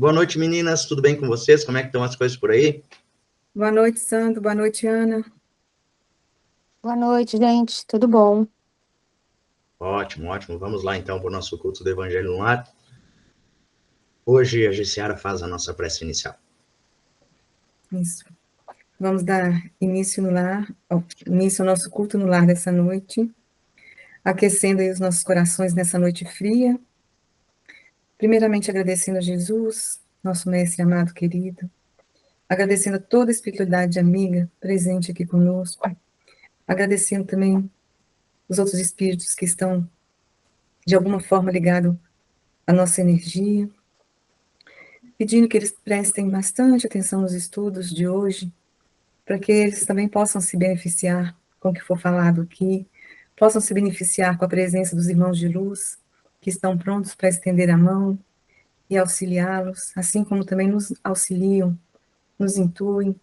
Boa noite, meninas. Tudo bem com vocês? Como é que estão as coisas por aí? Boa noite, Sandro. Boa noite, Ana. Boa noite, gente. Tudo bom? Ótimo, ótimo. Vamos lá, então, para o nosso culto do Evangelho no Lar. Hoje a Gessiara faz a nossa prece inicial. Isso. Vamos dar início início ao nosso culto no lar dessa noite, aquecendo aí os nossos corações nessa noite fria. Primeiramente agradecendo a Jesus, nosso mestre amado, querido. Agradecendo a toda a espiritualidade amiga presente aqui conosco. Agradecendo também os outros espíritos que estão, de alguma forma, ligados à nossa energia. Pedindo que eles prestem bastante atenção nos estudos de hoje, para que eles também possam se beneficiar com o que for falado aqui, possam se beneficiar com a presença dos irmãos de luz, que estão prontos para estender a mão e auxiliá-los, assim como também nos auxiliam, nos intuem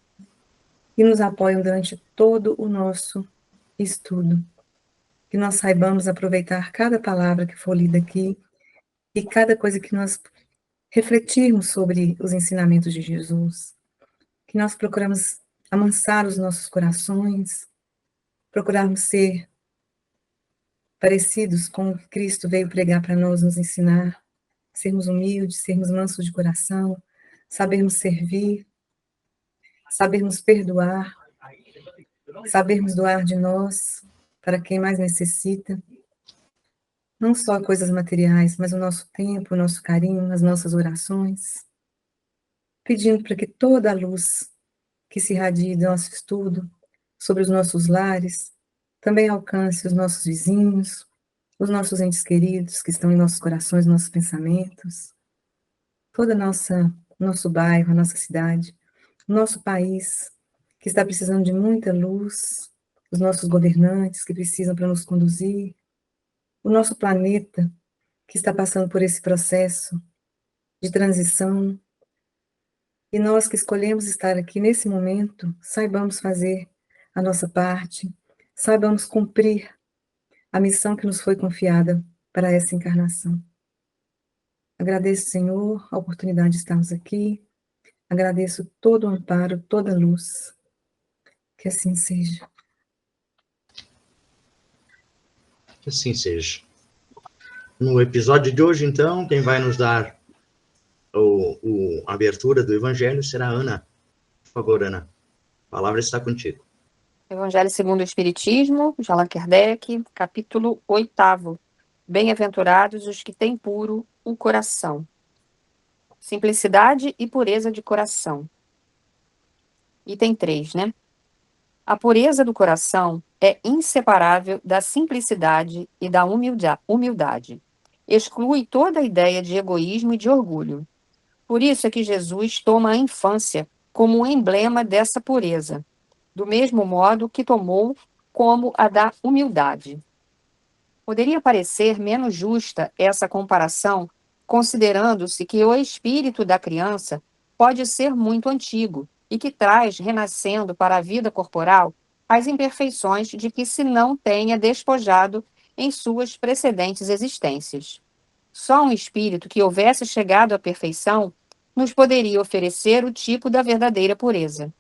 e nos apoiam durante todo o nosso estudo. Que nós saibamos aproveitar cada palavra que for lida aqui e cada coisa que nós refletirmos sobre os ensinamentos de Jesus. Que nós procuramos amansar os nossos corações, procurarmos ser parecidos com o que Cristo veio pregar para nós, nos ensinar, sermos humildes, sermos mansos de coração, sabermos servir, sabermos perdoar, sabermos doar de nós para quem mais necessita, não só coisas materiais, mas o nosso tempo, o nosso carinho, as nossas orações, pedindo para que toda a luz que se irradie do nosso estudo sobre os nossos lares também alcance os nossos vizinhos, os nossos entes queridos que estão em nossos corações, nossos pensamentos, toda nosso bairro, a nossa cidade, o nosso país, que está precisando de muita luz, os nossos governantes que precisam para nos conduzir, o nosso planeta, que está passando por esse processo de transição, e nós que escolhemos estar aqui nesse momento, saibamos fazer a nossa parte, saibamos cumprir a missão que nos foi confiada para essa encarnação. Agradeço, Senhor, a oportunidade de estarmos aqui. Agradeço todo o amparo, toda a luz. Que assim seja. Que assim seja. No episódio de hoje, então, quem vai nos dar a abertura do Evangelho será a Ana. Por favor, Ana, a palavra está contigo. Evangelho segundo o Espiritismo, de Allan Kardec, capítulo 8º. Bem-aventurados os que têm puro o coração. Simplicidade e pureza de coração. Item 3, né? A pureza do coração é inseparável da simplicidade e da humildade. Exclui toda a ideia de egoísmo e de orgulho. Por isso é que Jesus toma a infância como um emblema dessa pureza, do mesmo modo que tomou como a da humildade. Poderia parecer menos justa essa comparação, considerando-se que o espírito da criança pode ser muito antigo e que traz, renascendo para a vida corporal, as imperfeições de que se não tenha despojado em suas precedentes existências. Só um espírito que houvesse chegado à perfeição nos poderia oferecer o tipo da verdadeira pureza.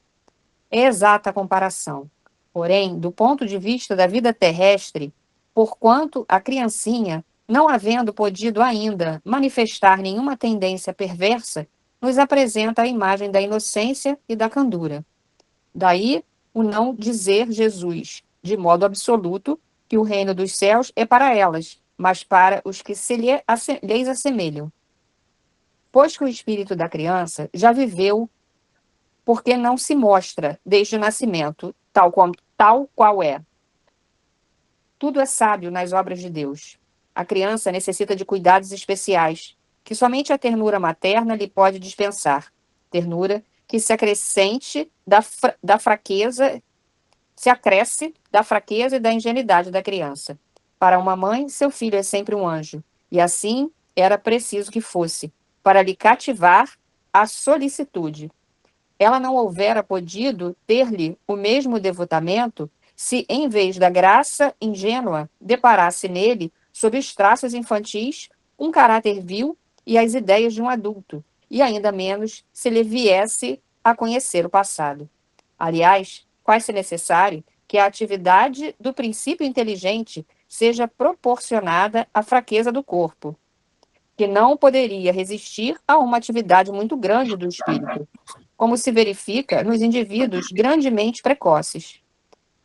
É exata a comparação. Porém, do ponto de vista da vida terrestre, porquanto a criancinha, não havendo podido ainda manifestar nenhuma tendência perversa, nos apresenta a imagem da inocência e da candura. Daí o não dizer Jesus, de modo absoluto, que o reino dos céus é para elas, mas para os que lhes assemelham. Pois que o espírito da criança já viveu, porque não se mostra, desde o nascimento, tal qual é. Tudo é sábio nas obras de Deus. A criança necessita de cuidados especiais, que somente a ternura materna lhe pode dispensar. Ternura que se acresce da fraqueza e da ingenuidade da criança. Para uma mãe, seu filho é sempre um anjo, e assim era preciso que fosse, para lhe cativar a solicitude. Ela não houvera podido ter-lhe o mesmo devotamento se, em vez da graça ingênua, deparasse nele, sob os traços infantis, um caráter vil e as ideias de um adulto, e ainda menos se ele viesse a conhecer o passado. Aliás, faz-se necessário que a atividade do princípio inteligente seja proporcionada à fraqueza do corpo, que não poderia resistir a uma atividade muito grande do espírito, como se verifica nos indivíduos grandemente precoces.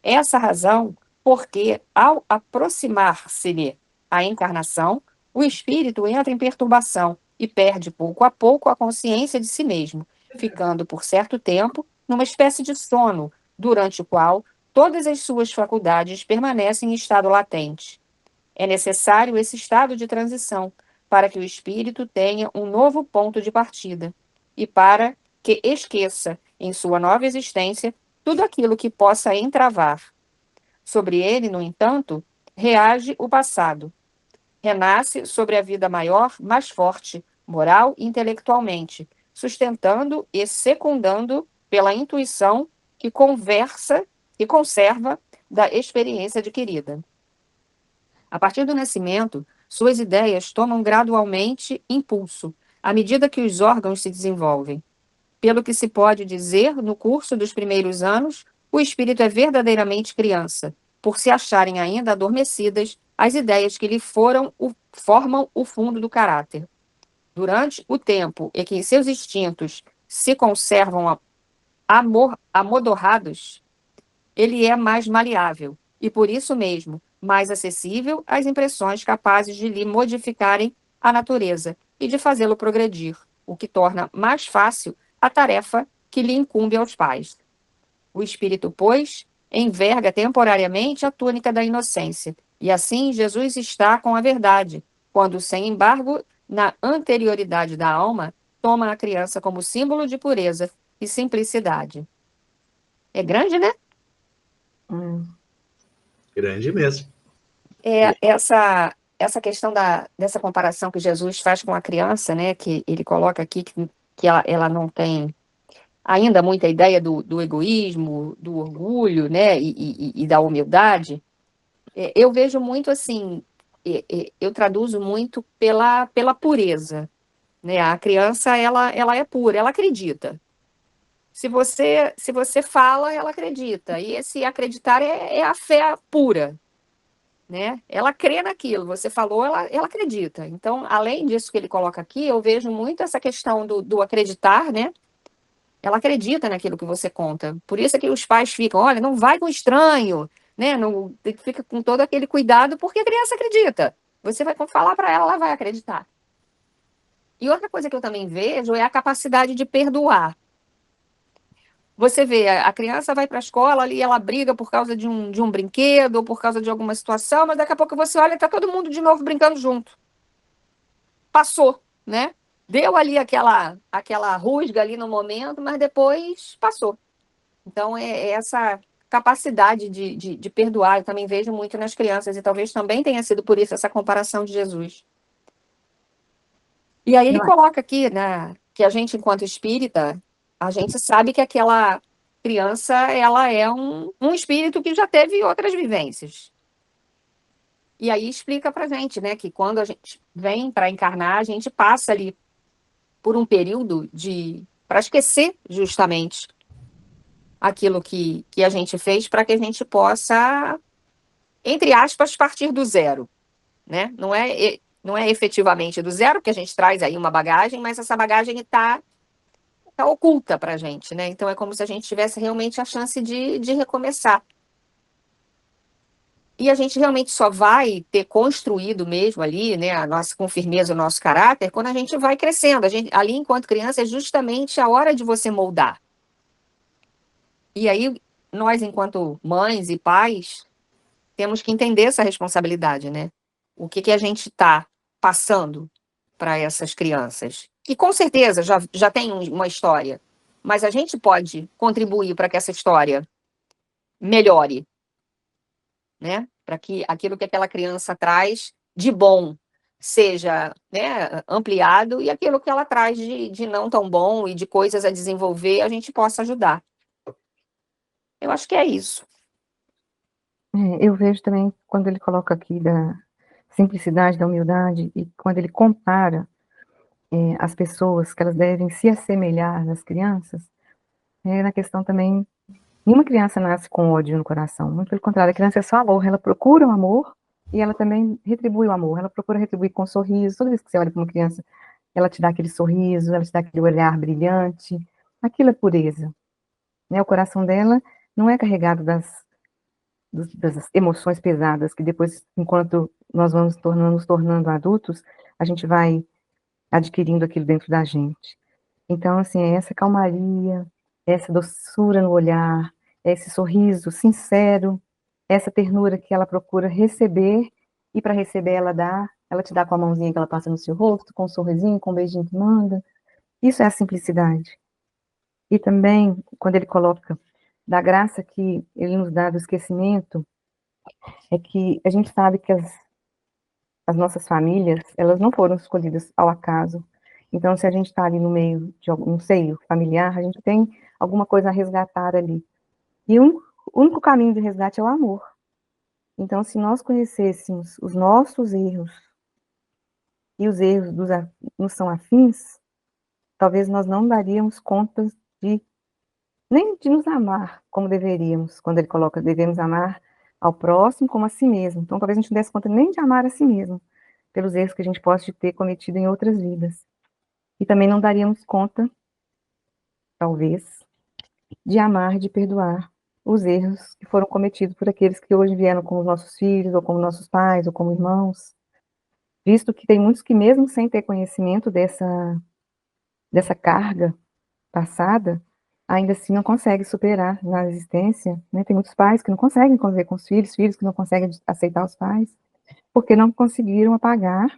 Essa razão porque, ao aproximar-se-lhe a encarnação, o espírito entra em perturbação e perde pouco a pouco a consciência de si mesmo, ficando por certo tempo numa espécie de sono, durante o qual todas as suas faculdades permanecem em estado latente. É necessário esse estado de transição para que o espírito tenha um novo ponto de partida e para que esqueça, em sua nova existência, tudo aquilo que possa entravar. Sobre ele, no entanto, reage o passado. Renasce sobre a vida maior, mais forte, moral e intelectualmente, sustentando e secundando pela intuição que conserva da experiência adquirida. A partir do nascimento, suas ideias tomam gradualmente impulso, à medida que os órgãos se desenvolvem. Pelo que se pode dizer, no curso dos primeiros anos, o espírito é verdadeiramente criança, por se acharem ainda adormecidas as ideias que lhe formam o fundo do caráter. Durante o tempo em que seus instintos se conservam amodorrados, ele é mais maleável e, por isso mesmo, mais acessível às impressões capazes de lhe modificarem a natureza e de fazê-lo progredir, o que torna mais fácil a tarefa que lhe incumbe aos pais. O espírito, pois, enverga temporariamente a túnica da inocência, e assim Jesus está com a verdade, quando, sem embargo, na anterioridade da alma, toma a criança como símbolo de pureza e simplicidade. É grande, né? Grande mesmo. Essa questão dessa comparação que Jesus faz com a criança, né, que ele coloca aqui que ela não tem ainda muita ideia do egoísmo, do orgulho, né, e da humildade. Eu vejo muito assim, eu traduzo muito pela pureza, né? A criança, ela é pura, ela acredita. Se você fala, ela acredita. E esse acreditar é a fé pura, né? Ela crê naquilo. Você falou, ela acredita. Então, além disso que ele coloca aqui, eu vejo muito essa questão do acreditar, né? Ela acredita naquilo que você conta. Por isso é que os pais ficam, olha, não vai com estranho, né? Não, fica com todo aquele cuidado, porque a criança acredita. Você vai falar para ela vai acreditar. E outra coisa que eu também vejo é a capacidade de perdoar. Você vê, a criança vai para a escola ali, ela briga por causa de um brinquedo ou por causa de alguma situação, mas daqui a pouco você olha e está todo mundo de novo brincando junto. Passou, né? Deu ali aquela rusga ali no momento, mas depois passou. Então, é essa capacidade de perdoar, eu também vejo muito nas crianças, e talvez também tenha sido por isso essa comparação de Jesus. E aí ele coloca aqui, né, que a gente, enquanto espírita, a gente sabe que aquela criança, ela é um espírito que já teve outras vivências. E aí explica pra gente, né, que quando a gente vem para encarnar, a gente passa ali por um período para esquecer justamente aquilo que a gente fez, para que a gente possa, entre aspas, partir do zero, né? Não é efetivamente do zero, porque a gente traz aí uma bagagem, mas essa bagagem está oculta para a gente, né? Então é como se a gente tivesse realmente a chance de recomeçar. E a gente realmente só vai ter construído mesmo ali, né, com firmeza o nosso caráter, quando a gente vai crescendo. Ali, enquanto criança, é justamente a hora de você moldar. E aí, nós, enquanto mães e pais, temos que entender essa responsabilidade, né? O que a gente está passando para essas crianças. Que com certeza já tem uma história, mas a gente pode contribuir para que essa história melhore, né? Para que aquilo que aquela criança traz de bom seja, né, ampliado, e aquilo que ela traz de não tão bom e de coisas a desenvolver, a gente possa ajudar. Eu acho que é isso. Eu vejo também, quando ele coloca aqui da simplicidade, da humildade, e quando ele compara as pessoas, que elas devem se assemelhar nas crianças, na questão também, nenhuma criança nasce com ódio no coração, muito pelo contrário, a criança é só amor, ela procura o amor, e ela também retribui o amor, ela procura retribuir com um sorriso, toda vez que você olha para uma criança, ela te dá aquele sorriso, ela te dá aquele olhar brilhante, aquilo é pureza, né? O coração dela não é carregado das emoções pesadas, que depois, enquanto nós vamos nos tornando adultos, a gente vai adquirindo aquilo dentro da gente. Então, assim, é essa calmaria, essa doçura no olhar, esse sorriso sincero, essa ternura que ela procura receber, e para receber ela te dá com a mãozinha que ela passa no seu rosto, com um sorrisinho, com um beijinho que manda. Isso é a simplicidade. E também, quando ele coloca da graça que ele nos dá do esquecimento, é que a gente sabe que as nossas famílias, elas não foram escolhidas ao acaso. Então, se a gente está ali no meio de algum seio familiar, a gente tem alguma coisa a resgatar ali. E o único caminho de resgate é o amor. Então, se nós conhecêssemos os nossos erros e os erros nos são afins, talvez nós não daríamos conta nem de nos amar como deveríamos, quando ele coloca, devemos amar ao próximo como a si mesmo. Então, talvez a gente não desse conta nem de amar a si mesmo, pelos erros que a gente possa ter cometido em outras vidas. E também não daríamos conta, talvez, de amar, de perdoar os erros que foram cometidos por aqueles que hoje vieram como nossos filhos, ou como nossos pais, ou como irmãos. Visto que tem muitos que, mesmo sem ter conhecimento dessa carga passada, ainda assim não conseguem superar na existência, né? Tem muitos pais que não conseguem conviver com os filhos, filhos que não conseguem aceitar os pais, porque não conseguiram apagar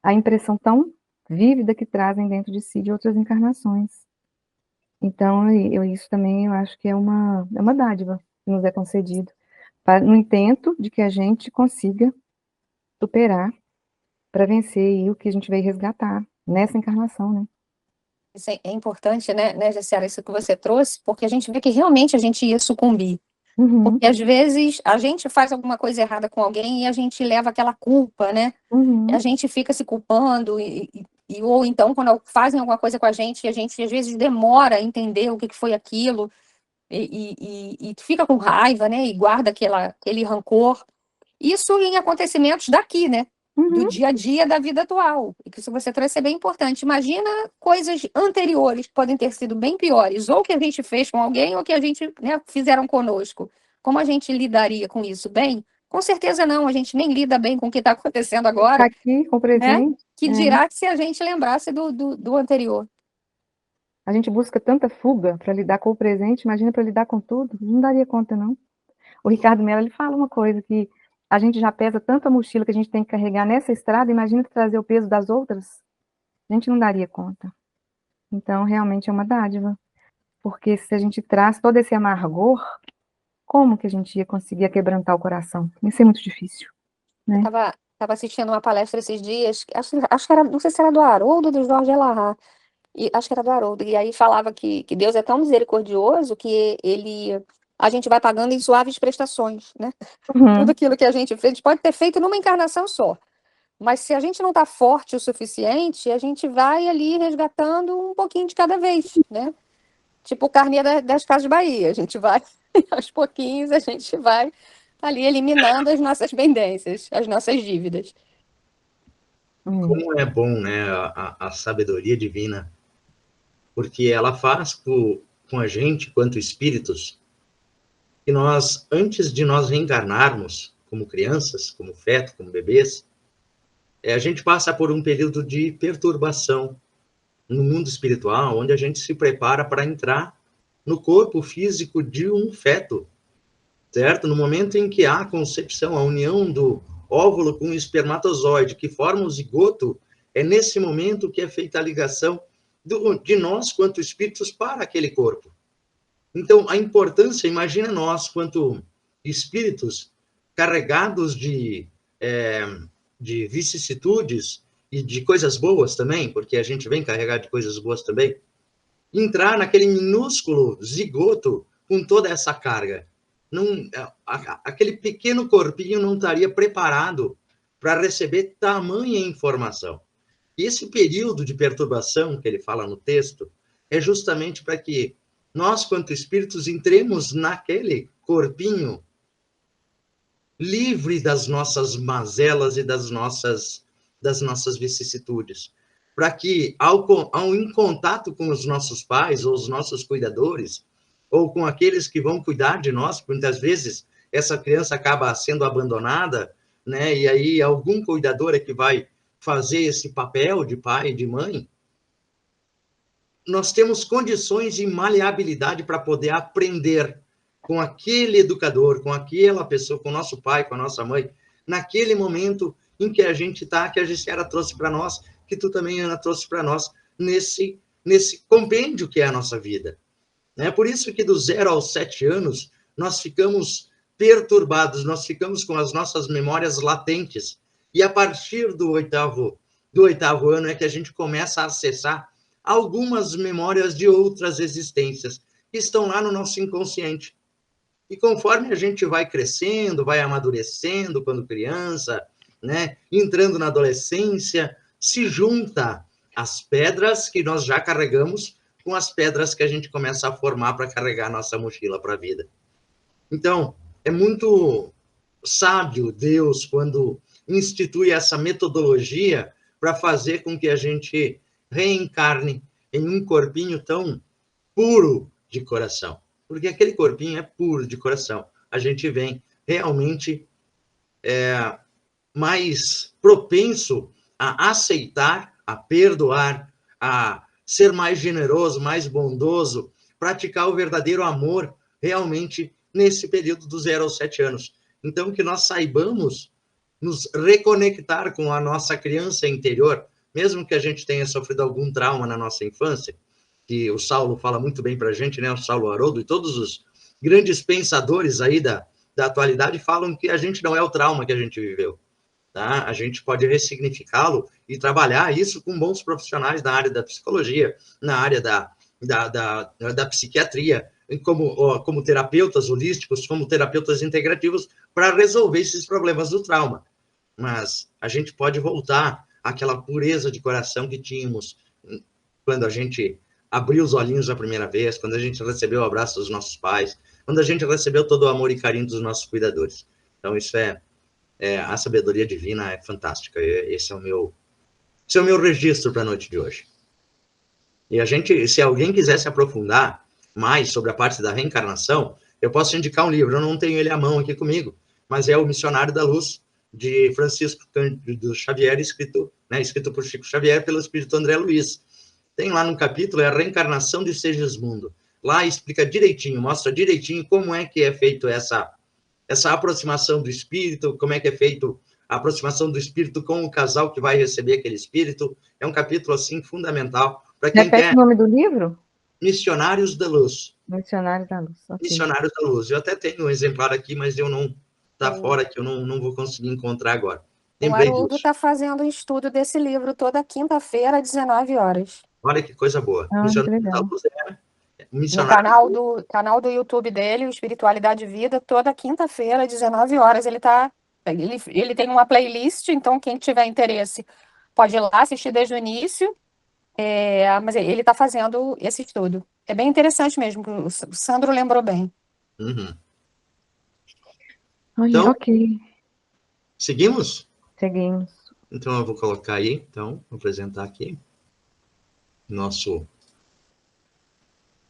a impressão tão vívida que trazem dentro de si de outras encarnações. Então, isso também eu acho que é uma dádiva que nos é concedido, no intento de que a gente consiga superar para vencer o que a gente veio resgatar nessa encarnação, né? Isso é importante, né, Jaciara, isso que você trouxe, porque a gente vê que realmente a gente ia sucumbir. Uhum, Porque às vezes a gente faz alguma coisa errada com alguém e a gente leva aquela culpa, né? A uhum, gente fica se culpando, ou então quando fazem alguma coisa com a gente às vezes demora a entender o que foi aquilo, e fica com raiva, né? E guarda aquele rancor. Isso em acontecimentos daqui, né? Do uhum. dia a dia da vida atual. E que isso você trouxe é bem importante. Imagina coisas anteriores que podem ter sido bem piores, ou que a gente fez com alguém, ou que a gente, né, fizeram conosco. Como a gente lidaria com isso? Bem? Com certeza não, a gente nem lida bem com o que está acontecendo Tá agora, aqui com o né? presente, Que dirá se a gente lembrasse do anterior. a gente busca tanta fuga para lidar com o presente, imagina para lidar com tudo, não daria conta, não. O Ricardo Mello, ele fala uma coisa, que a gente já pesa tanto a mochila que a gente tem que carregar nessa estrada, imagina trazer o peso das outras, a gente não daria conta. Então, realmente é uma dádiva, porque se a gente traz todo esse amargor, como que a gente ia conseguir quebrantar o coração? Ia ser muito difícil, Eu né? estava assistindo uma palestra esses dias, acho que era, não sei se era do Haroldo ou do Jorge Elahá, e acho que era do Haroldo, e aí falava que Deus é tão misericordioso que a gente vai pagando em suaves prestações, né? Tudo Uhum, aquilo que a gente fez, a gente pode ter feito numa encarnação só, mas se a gente não está forte o suficiente, a gente vai ali resgatando um pouquinho de cada vez, né? Tipo o carnê das Casas de Bahia, a gente vai, aos pouquinhos, a gente vai ali eliminando as nossas pendências, as nossas dívidas. Como é bom, né, a sabedoria divina, porque ela faz com a gente, quanto espíritos, que nós, antes de nós reencarnarmos, como crianças, como feto, como bebês, a gente passa por um período de perturbação no mundo espiritual, onde a gente se prepara para entrar no corpo físico de um feto, certo? No momento em que há a concepção, a união do óvulo com o espermatozoide, que forma o zigoto, é nesse momento que é feita a ligação de nós, quanto espíritos, para aquele corpo. Então, a importância, imagina nós, quanto espíritos carregados de vicissitudes e de coisas boas também, porque a gente vem carregado de coisas boas também, entrar naquele minúsculo zigoto com toda essa carga. Não, aquele pequeno corpinho não estaria preparado para receber tamanha informação. E esse período de perturbação que ele fala no texto é justamente para que nós, quanto espíritos, entremos naquele corpinho livre das nossas mazelas e das nossas vicissitudes. Para que, em contato com os nossos pais ou os nossos cuidadores, ou com aqueles que vão cuidar de nós, muitas vezes essa criança acaba sendo abandonada, né? E aí algum cuidador é que vai fazer esse papel de pai e de mãe. Nós temos condições e maleabilidade para poder aprender com aquele educador, com aquela pessoa, com o nosso pai, com a nossa mãe, naquele momento em que a gente está, que a Gisela trouxe para nós, que tu também, Ana, trouxe para nós, nesse compêndio que é a nossa vida. É por isso que do 0 aos 7 anos, nós ficamos perturbados, nós ficamos com as nossas memórias latentes. E a partir do oitavo ano é que a gente começa a acessar algumas memórias de outras existências que estão lá no nosso inconsciente. E conforme a gente vai crescendo, vai amadurecendo quando criança, né, entrando na adolescência, se junta as pedras que nós já carregamos com as pedras que a gente começa a formar para carregar a nossa mochila para a vida. Então, é muito sábio Deus quando institui essa metodologia para fazer com que a gente reencarne em um corpinho tão puro de coração. Porque aquele corpinho é puro de coração. A gente vem realmente mais propenso a aceitar, a perdoar, a ser mais generoso, mais bondoso, praticar o verdadeiro amor realmente nesse período do 0 aos 7 anos. Então, que nós saibamos nos reconectar com a nossa criança interior, mesmo que a gente tenha sofrido algum trauma na nossa infância, que o Saulo fala muito bem para a gente, né? O Saulo Haroldo e todos os grandes pensadores aí da atualidade falam que a gente não é o trauma que a gente viveu. Tá? A gente pode ressignificá-lo e trabalhar isso com bons profissionais na área da psicologia, na área da psiquiatria, como terapeutas holísticos, como terapeutas integrativos, para resolver esses problemas do trauma. Mas a gente pode voltar àquela pureza de coração que tínhamos quando a gente abriu os olhinhos a primeira vez, quando a gente recebeu o abraço dos nossos pais, quando a gente recebeu todo o amor e carinho dos nossos cuidadores. Então, isso a sabedoria divina é fantástica. Esse é o meu registro para a noite de hoje. E a gente, se alguém quiser se aprofundar mais sobre a parte da reencarnação, eu posso indicar um livro. Eu não tenho ele à mão aqui comigo, mas é O Missionário da Luz, de Francisco Cândido Xavier, escrito por Chico Xavier pelo Espírito André Luiz. Tem lá no capítulo a reencarnação de Segismundo. Lá explica direitinho, mostra direitinho como é que é feito essa aproximação do espírito, como é que é feito a aproximação do espírito com o casal que vai receber aquele espírito. É um capítulo, assim, fundamental para quem Repete quer... o nome do livro? Missionários da Luz. Missionários da Luz. Okay. Missionários da Luz. Eu até tenho um exemplar aqui, mas eu não... Está fora, que eu não vou conseguir encontrar agora. O Haroldo está fazendo um estudo desse livro toda quinta-feira, às 19 horas. Olha que coisa boa. Missionários da Luz No canal do YouTube dele, o Espiritualidade e Vida, toda quinta-feira, às 19 horas, ele tem uma playlist, então quem tiver interesse pode ir lá assistir desde o início, mas ele está fazendo esse estudo. É bem interessante mesmo, o Sandro lembrou bem. Uhum. Então, ok. Seguimos? Seguimos. Então, eu vou colocar aí, vou apresentar aqui. Nosso...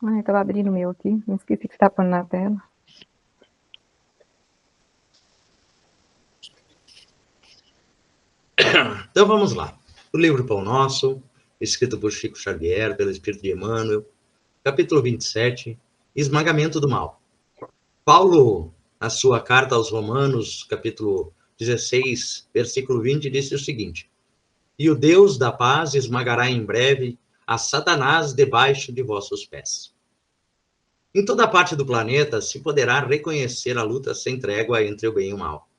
eu estava abrindo o meu aqui, não esqueci que está pondo na tela. Então, vamos lá. O livro Pão Nosso, escrito por Chico Xavier, pelo Espírito de Emmanuel, capítulo 27, Esmagamento do Mal. Paulo, na sua carta aos Romanos, capítulo 16, versículo 20, disse o seguinte: E o Deus da paz esmagará em breve a Satanás debaixo de vossos pés. Em toda parte do planeta se poderá reconhecer a luta sem trégua entre o bem e o mal.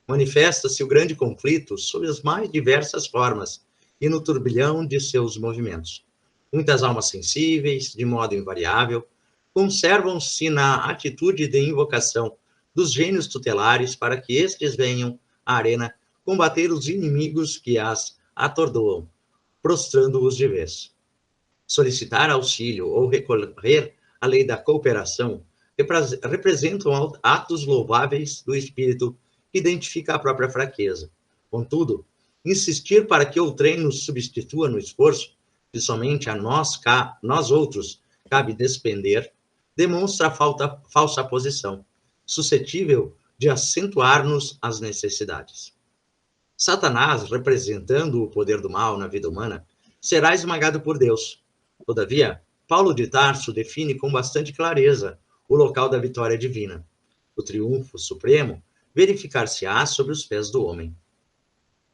Manifesta-se o grande conflito sob as mais diversas formas e no turbilhão de seus movimentos. Muitas almas sensíveis, de modo invariável, conservam-se na atitude de invocação dos gênios tutelares para que estes venham à arena combater os inimigos que as atordoam, prostrando-os de vez. Solicitar auxílio ou recorrer à lei da cooperação representam atos louváveis do espírito que identifica a própria fraqueza. Contudo, insistir para que outrem nos substitua no esforço que somente a nós outros cabe despender, demonstra a falsa posição, suscetível de acentuar-nos as necessidades. Satanás, representando o poder do mal na vida humana, será esmagado por Deus. Todavia, Paulo de Tarso define com bastante clareza o local da vitória divina. O triunfo supremo verificar-se-á sobre os pés do homem.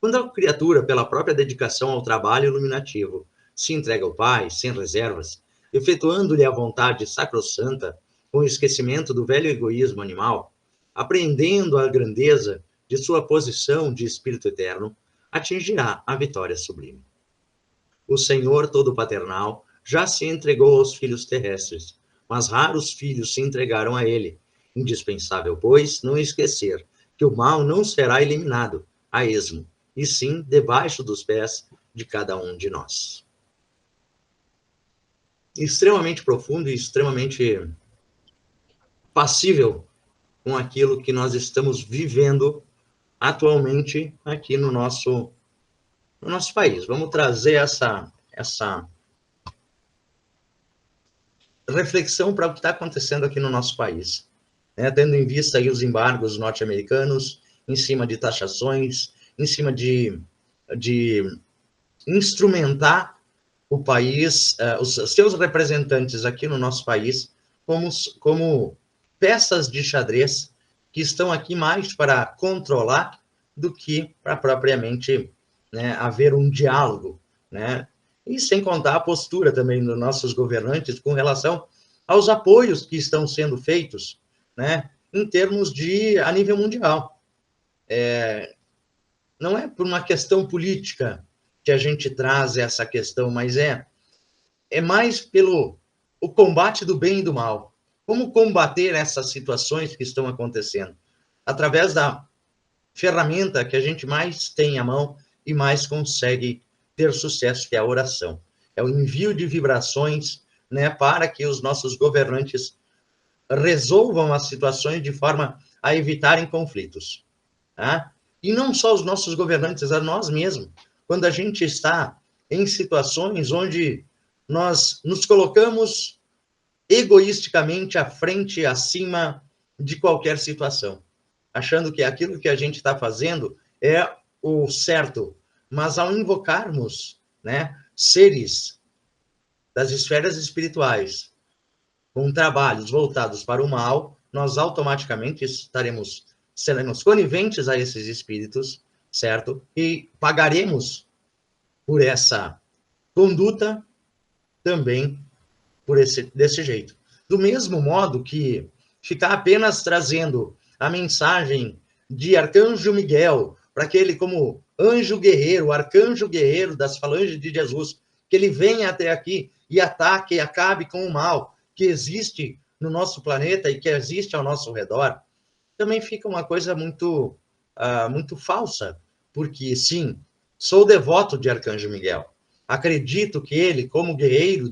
Quando a criatura, pela própria dedicação ao trabalho iluminativo, se entrega ao Pai, sem reservas, efetuando-lhe a vontade sacrossanta, com o esquecimento do velho egoísmo animal, apreendendo a grandeza de sua posição de espírito eterno, atingirá a vitória sublime. O Senhor Todo-Paternal já se entregou aos filhos terrestres, mas raros filhos se entregaram a ele. Indispensável, pois, não esquecer que o mal não será eliminado a esmo, e sim debaixo dos pés de cada um de nós. Extremamente profundo e extremamente passível com aquilo que nós estamos vivendo atualmente aqui no nosso país. Vamos trazer essa reflexão para o que está acontecendo aqui no nosso país, né? Tendo em vista aí os embargos norte-americanos, em cima de taxações, em cima de instrumentar o país, os seus representantes aqui no nosso país, como peças de xadrez que estão aqui mais para controlar do que para propriamente, né, haver um diálogo, né? E sem contar a postura também dos nossos governantes com relação aos apoios que estão sendo feitos, né, em termos a nível mundial. Não é por uma questão política que a gente traz essa questão, mas é mais pelo o combate do bem e do mal. Como combater essas situações que estão acontecendo? Através da ferramenta que a gente mais tem à mão e mais consegue ter sucesso, que é a oração. É o envio de vibrações, né, para que os nossos governantes resolvam as situações de forma a evitarem conflitos. Tá? E não só os nossos governantes, a nós mesmos. Quando a gente está em situações onde nós nos colocamos egoisticamente à frente, acima de qualquer situação, achando que aquilo que a gente está fazendo é o certo, mas ao invocarmos, né, seres das esferas espirituais com trabalhos voltados para o mal, nós automaticamente seremos coniventes a esses espíritos, certo? E pagaremos por essa conduta também desse jeito. Do mesmo modo que ficar apenas trazendo a mensagem de Arcanjo Miguel, para que ele, como anjo guerreiro, arcanjo guerreiro das falanges de Jesus, que ele venha até aqui e ataque e acabe com o mal que existe no nosso planeta e que existe ao nosso redor, também fica uma coisa muito falsa, porque, sim, sou devoto de Arcanjo Miguel. Acredito que ele, como guerreiro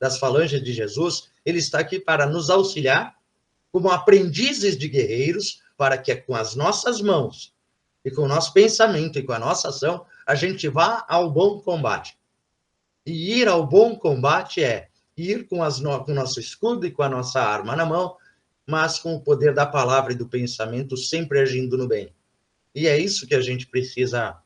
das falanges de Jesus, ele está aqui para nos auxiliar como aprendizes de guerreiros, para que com as nossas mãos e com o nosso pensamento e com a nossa ação, a gente vá ao bom combate. E ir ao bom combate é ir com o nosso escudo e com a nossa arma na mão, mas com o poder da palavra e do pensamento sempre agindo no bem. E é isso que a gente precisa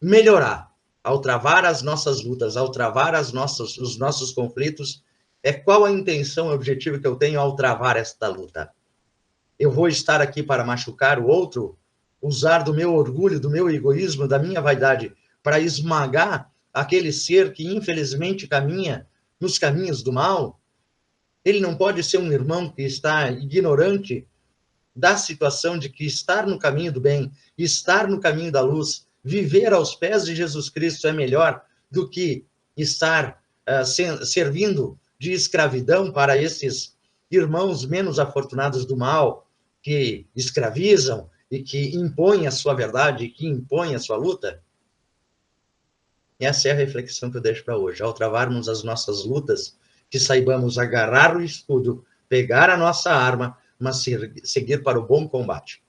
melhorar. Ao travar as nossas lutas, ao travar os nossos conflitos, qual a intenção e o objetivo que eu tenho ao travar esta luta? Eu vou estar aqui para machucar o outro, usar do meu orgulho, do meu egoísmo, da minha vaidade, para esmagar aquele ser que infelizmente caminha nos caminhos do mal? Ele não pode ser um irmão que está ignorante da situação de que estar no caminho do bem, estar no caminho da luz, viver aos pés de Jesus Cristo é melhor do que estar servindo de escravidão para esses irmãos menos afortunados do mal, que escravizam e que impõem a sua verdade, que impõem a sua luta? Essa é a reflexão que eu deixo para hoje. Ao travarmos as nossas lutas, que saibamos agarrar o escudo, pegar a nossa arma, mas seguir para o bom combate.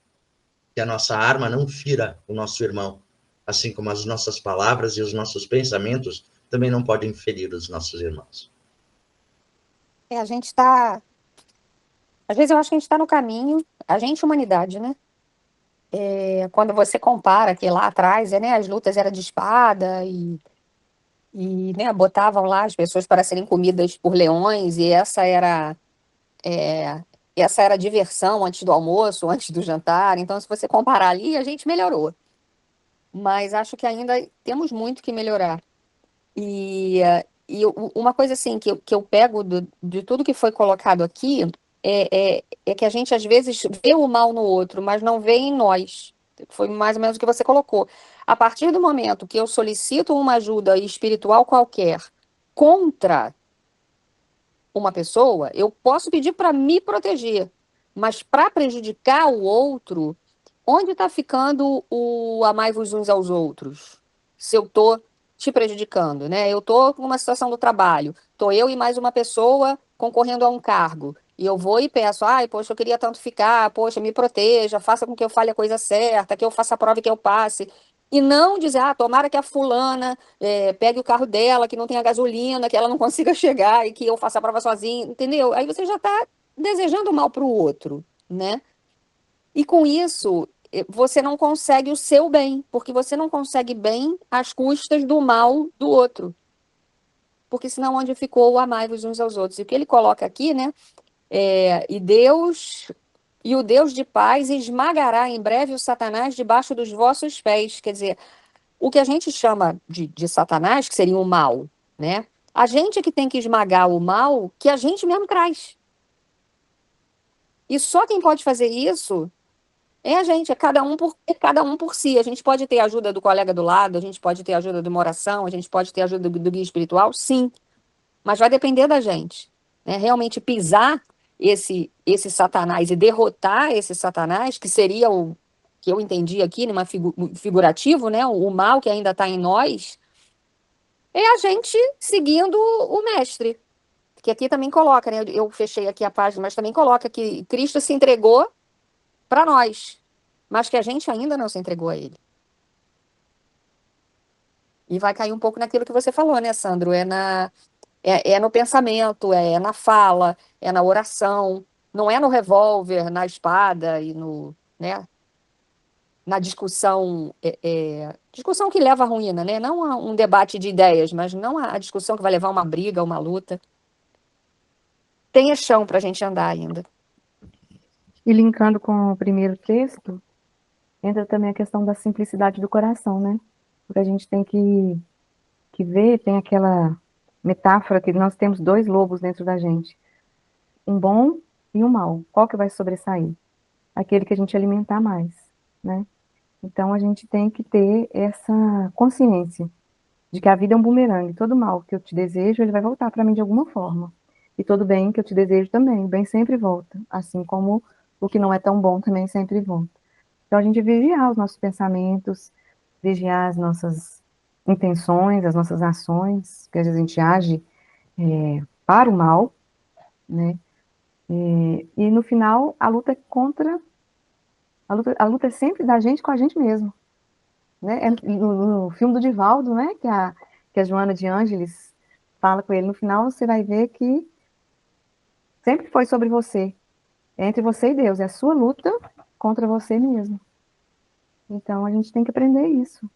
Que a nossa arma não fira o nosso irmão, assim como as nossas palavras e os nossos pensamentos também não podem ferir os nossos irmãos. A gente está... Às vezes eu acho que a gente está no caminho, a gente, humanidade, né? Quando você compara que lá atrás, né, as lutas eram de espada e né, botavam lá as pessoas para serem comidas por leões, e é, essa era a diversão antes do almoço, antes do jantar. Então, se você comparar ali, a gente melhorou. Mas acho que ainda temos muito que melhorar. Uma coisa assim que eu pego de tudo que foi colocado aqui é que a gente às vezes vê o mal no outro, mas não vê em nós. Foi mais ou menos o que você colocou. A partir do momento que eu solicito uma ajuda espiritual qualquer contra uma pessoa, eu posso pedir para me proteger, mas para prejudicar o outro, onde está ficando o amai-vos uns aos outros? Se eu estou te prejudicando, né? Eu estou com uma situação do trabalho, estou eu e mais uma pessoa concorrendo a um cargo, e eu vou e peço, ai, poxa, eu queria tanto ficar, poxa, me proteja, faça com que eu fale a coisa certa, que eu faça a prova e que eu passe. E não dizer, tomara que a fulana pegue o carro dela, que não tenha gasolina, que ela não consiga chegar e que eu faça a prova sozinha, entendeu? Aí você já está desejando mal para o outro, né? E com isso, você não consegue o seu bem, porque você não consegue bem às custas do mal do outro. Porque senão onde ficou o amai-vos uns aos outros? E o que ele coloca aqui, né? E o Deus de paz esmagará em breve o Satanás debaixo dos vossos pés. Quer dizer, o que a gente chama de Satanás, que seria o mal, né? A gente é que tem que esmagar o mal que a gente mesmo traz. E só quem pode fazer isso é a gente, é cada um por si. A gente pode ter a ajuda do colega do lado, a gente pode ter a ajuda de uma oração, a gente pode ter a ajuda do guia espiritual, sim. Mas vai depender da gente, né? Realmente pisar esse Satanás e derrotar esse Satanás, que seria o que eu entendi aqui, numa figurativo, né? O mal que ainda está em nós, é a gente seguindo o mestre. Que aqui também coloca, né? Eu fechei aqui a página, mas também coloca que Cristo se entregou para nós, mas que a gente ainda não se entregou a ele. E vai cair um pouco naquilo que você falou, né, Sandro? É no pensamento, é na fala, é na oração, não é no revólver, na espada e né, na discussão, discussão que leva à ruína, né? Não a um debate de ideias, mas não a discussão que vai levar a uma briga, uma luta. Tenha chão para a gente andar ainda. E linkando com o primeiro texto, entra também a questão da simplicidade do coração, né? Porque a gente tem que ver, tem aquela metáfora que nós temos dois lobos dentro da gente, um bom e um mau. Qual que vai sobressair? Aquele que a gente alimentar mais, né? Então a gente tem que ter essa consciência de que a vida é um bumerangue. Todo mal que eu te desejo, ele vai voltar para mim de alguma forma. E todo bem que eu te desejo também, o bem sempre volta, assim como o que não é tão bom também sempre volta. Então a gente vigiar os nossos pensamentos, vigiar as nossas intenções, as nossas ações, que às vezes a gente age para o mal, né? E no final a luta é contra, a luta é sempre da gente com a gente mesmo, né? No filme do Divaldo, né? Que a Joana de Ângeles fala com ele, no final você vai ver que sempre foi sobre você, é entre você e Deus, é a sua luta contra você mesmo. Então a gente tem que aprender isso.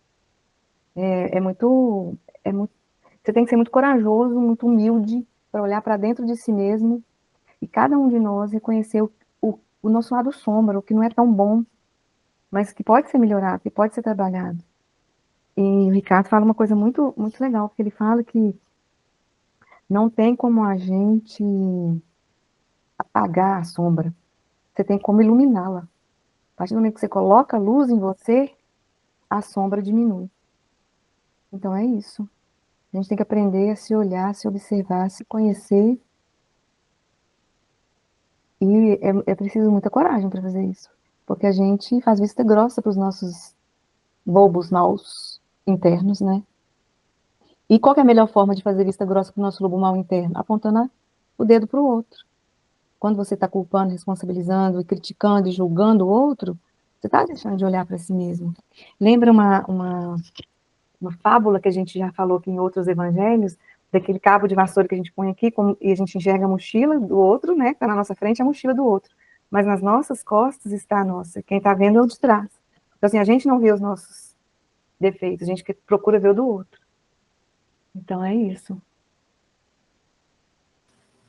É muito, você tem que ser muito corajoso, muito humilde para olhar para dentro de si mesmo e cada um de nós reconhecer o nosso lado sombra, o que não é tão bom, mas que pode ser melhorado, que pode ser trabalhado. E o Ricardo fala uma coisa muito, muito legal, porque ele fala que não tem como a gente apagar a sombra, você tem como iluminá-la. A partir do momento que você coloca a luz em você, a sombra diminui. Então é isso. A gente tem que aprender a se olhar, a se observar, a se conhecer. E é preciso muita coragem para fazer isso. Porque a gente faz vista grossa para os nossos bobos maus internos, né? E qual que é a melhor forma de fazer vista grossa com o nosso lobo mau interno? Apontando o dedo para o outro. Quando você está culpando, responsabilizando, e criticando e julgando o outro, você está deixando de olhar para si mesmo. Lembra uma fábula que a gente já falou aqui em outros evangelhos, daquele cabo de vassoura que a gente põe aqui e a gente enxerga a mochila do outro, né? Que está na nossa frente é a mochila do outro. Mas nas nossas costas está a nossa. Quem está vendo é o de trás. Então, assim, a gente não vê os nossos defeitos, a gente procura ver o do outro. Então, é isso.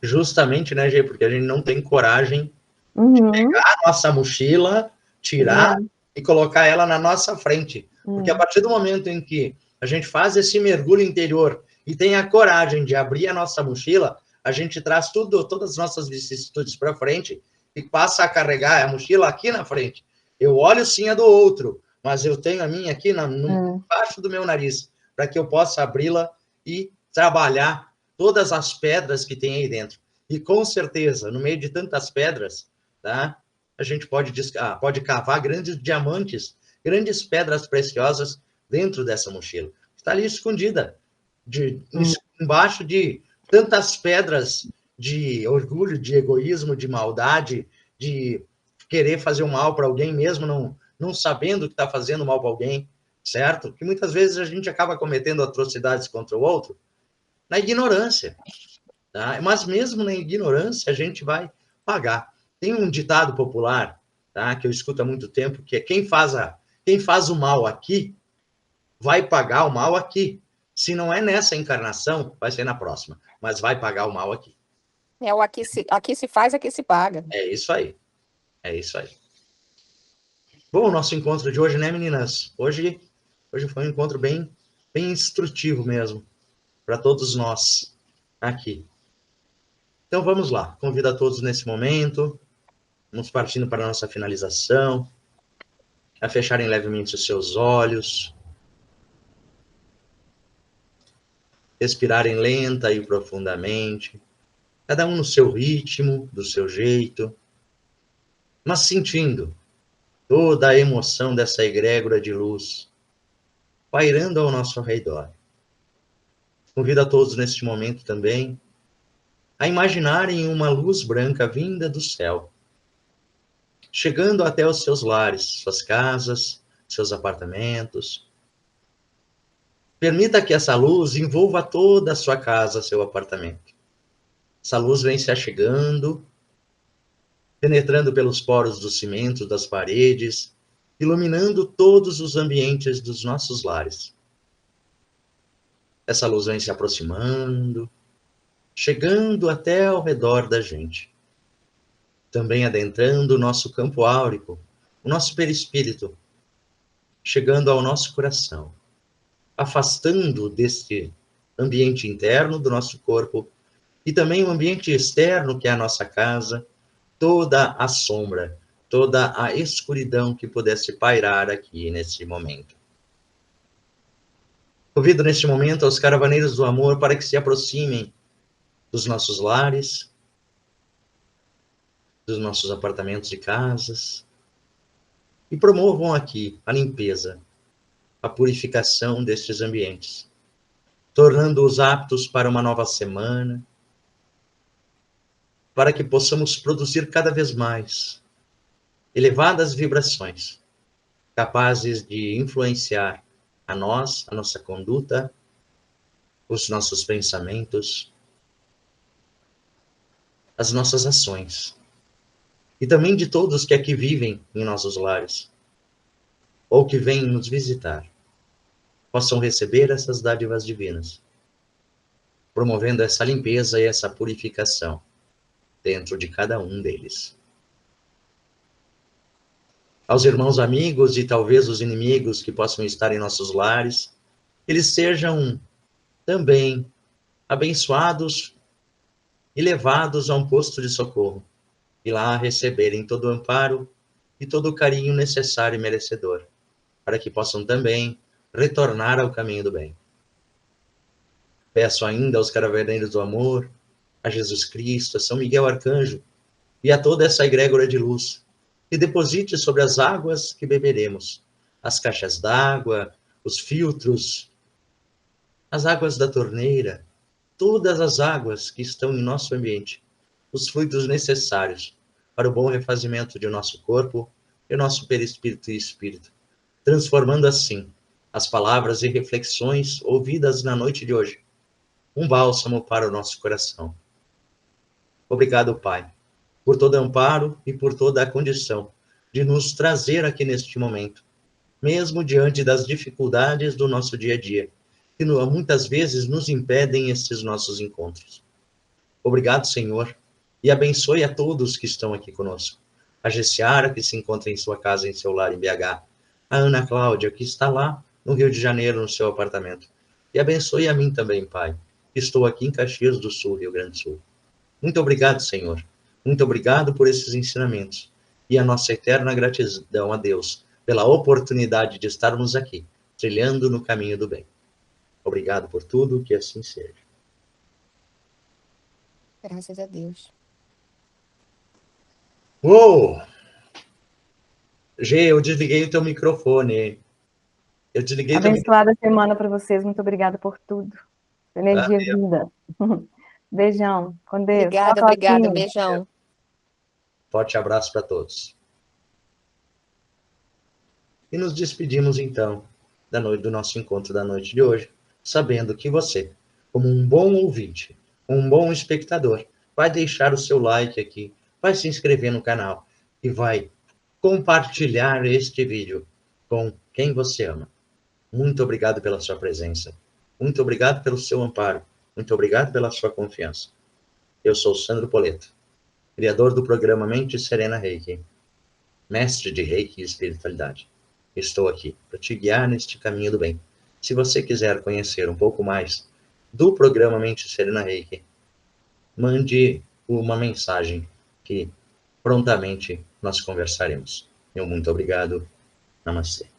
Justamente, né, Gê? Porque a gente não tem coragem de pegar a nossa mochila, tirar e colocar ela na nossa frente. Porque a partir do momento em que a gente faz esse mergulho interior e tem a coragem de abrir a nossa mochila, a gente traz todas as nossas vicissitudes para frente e passa a carregar a mochila aqui na frente. Eu olho sim a do outro, mas eu tenho a minha aqui embaixo do meu nariz, para que eu possa abri-la e trabalhar todas as pedras que tem aí dentro. E com certeza, no meio de tantas pedras, tá? A gente pode cavar grandes diamantes, grandes pedras preciosas dentro dessa mochila. Está ali escondida, embaixo de tantas pedras de orgulho, de egoísmo, de maldade, de querer fazer o mal para alguém mesmo, não sabendo que está fazendo mal para alguém, certo? Que muitas vezes a gente acaba cometendo atrocidades contra o outro na ignorância, tá? Mas mesmo na ignorância a gente vai pagar. Tem um ditado popular, tá, que eu escuto há muito tempo, que é quem faz o mal aqui vai pagar o mal aqui. Se não é nessa encarnação, vai ser na próxima, mas vai pagar o mal aqui. É o aqui se faz, aqui se paga. É isso aí. É isso aí. Bom, o nosso encontro de hoje, né, meninas? Hoje foi um encontro bem instrutivo mesmo, para todos nós aqui. Então vamos lá, convido a todos nesse momento, vamos partindo para a nossa finalização, a fecharem levemente os seus olhos, respirarem lenta e profundamente, cada um no seu ritmo, do seu jeito, mas sentindo toda a emoção dessa egrégora de luz pairando ao nosso redor. Convido a todos neste momento também a imaginarem uma luz branca vinda do céu, chegando até os seus lares, suas casas, seus apartamentos. Permita que essa luz envolva toda a sua casa, seu apartamento. Essa luz vem se achegando, penetrando pelos poros do cimento das paredes, iluminando todos os ambientes dos nossos lares. Essa luz vem se aproximando, chegando até ao redor da gente. Também adentrando o nosso campo áurico, o nosso perispírito, chegando ao nosso coração, afastando deste ambiente interno do nosso corpo e também o ambiente externo, que é a nossa casa, toda a sombra, toda a escuridão que pudesse pairar aqui nesse momento. Convido neste momento aos caravaneiros do amor para que se aproximem dos nossos lares, dos nossos apartamentos e casas, e promovam aqui a limpeza, a purificação destes ambientes, tornando-os aptos para uma nova semana, para que possamos produzir cada vez mais elevadas vibrações, capazes de influenciar a nós, a nossa conduta, os nossos pensamentos, as nossas ações, e também de todos que aqui vivem em nossos lares, ou que vêm nos visitar, possam receber essas dádivas divinas, promovendo essa limpeza e essa purificação dentro de cada um deles. Aos irmãos amigos e talvez os inimigos que possam estar em nossos lares, eles sejam também abençoados e levados a um posto de socorro, e lá receberem todo o amparo e todo o carinho necessário e merecedor, para que possam também retornar ao caminho do bem. Peço ainda aos caravaneiros do amor, a Jesus Cristo, a São Miguel Arcanjo e a toda essa egrégora de luz, que deposite sobre as águas que beberemos, as caixas d'água, os filtros, as águas da torneira, todas as águas que estão em nosso ambiente, os fluidos necessários para o bom refazimento de nosso corpo e nosso perispírito e espírito, transformando assim as palavras e reflexões ouvidas na noite de hoje, um bálsamo para o nosso coração. Obrigado, Pai, por todo amparo e por toda a condição de nos trazer aqui neste momento, mesmo diante das dificuldades do nosso dia a dia, que muitas vezes nos impedem estes nossos encontros. Obrigado, Senhor, e abençoe a todos que estão aqui conosco. A Gessiara, que se encontra em sua casa, em seu lar em BH. A Ana Cláudia, que está lá no Rio de Janeiro, no seu apartamento. E abençoe a mim também, Pai, que estou aqui em Caxias do Sul, Rio Grande do Sul. Muito obrigado, Senhor. Muito obrigado por esses ensinamentos. E a nossa eterna gratidão a Deus pela oportunidade de estarmos aqui, trilhando no caminho do bem. Obrigado por tudo, que assim seja. Graças a Deus. Uou! Gê, eu desliguei o teu microfone. Eu desliguei o teu microfone. Abençoada semana para vocês. Muito obrigada por tudo. Energia linda. Beijão. Com Deus. Obrigada, Tchau, obrigada. Claudinho. Beijão. Forte abraço para todos. E nos despedimos, então, da noite do nosso encontro da noite de hoje, sabendo que você, como um bom ouvinte, um bom espectador, vai deixar o seu like aqui, vai se inscrever no canal e vai compartilhar este vídeo com quem você ama. Muito obrigado pela sua presença. Muito obrigado pelo seu amparo. Muito obrigado pela sua confiança. Eu sou Sandro Poleto, criador do programa Mente Serena Reiki, mestre de Reiki e espiritualidade. Estou aqui para te guiar neste caminho do bem. Se você quiser conhecer um pouco mais do programa Mente Serena Reiki, mande uma mensagem que prontamente nós conversaremos. Meu muito obrigado. Namastê.